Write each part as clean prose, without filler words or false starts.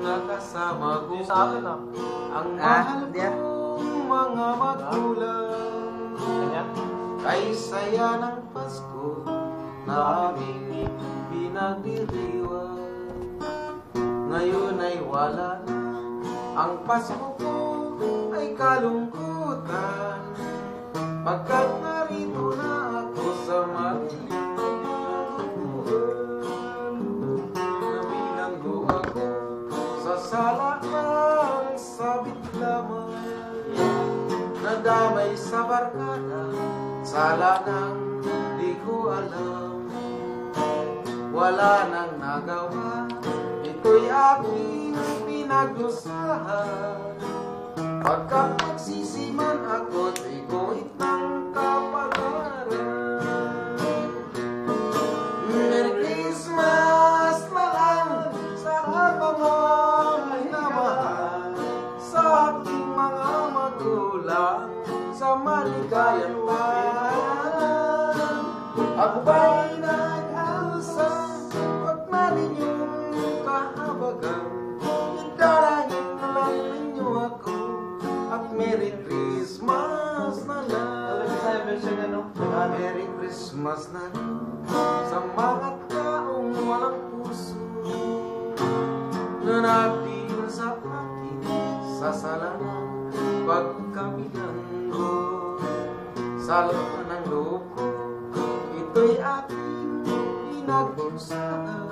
Nakasama ko Sa akin ah. ang mahal kong mga magulang. Kanya? Kay saya ng Pasko na aming pinagdiriwang. Ngayon ay wala na, ang Pasko ko ay kalungkutan. Pagkat narito na ako sa maliit na buwan. Nabilanggo ako sa sala ng sabit lamang. Nadamay sa barkada, sala ng di ko alam. Wala nang nagawa, ito'y aking pinagdusahan. Pagkat magsisiman ako't iguhit ng kapalaran. Merry Christmas na lang sa mga minamahal, sa aking mga magulang, sa maligayang tahanan. Ako ba'y nag-alsa, wag na ninyong kahabagan. Idalangin na lang ninyo ako, at Merry Christmas na lang. Merry Christmas na lang sa mga taong walang puso na nagtingin sa akin sa sala ng pagkabilanggo. Sa laman ng loob ko, ito'y aking pinagdusahan.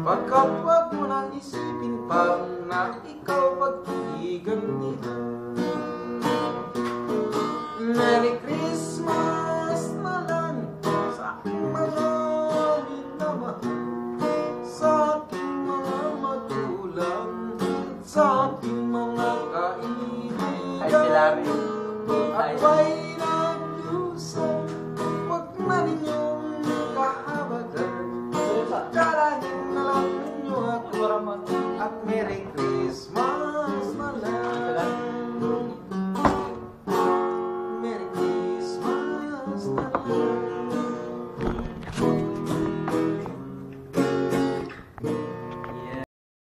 Pagkat wag mo nang isipin pa na ikaw pag-ibigan nila. Merry Christmas na lang sa aking mga minamahal, sa aking mga magulang, at sa aking mga kaibigan. Ay, sila rin. At may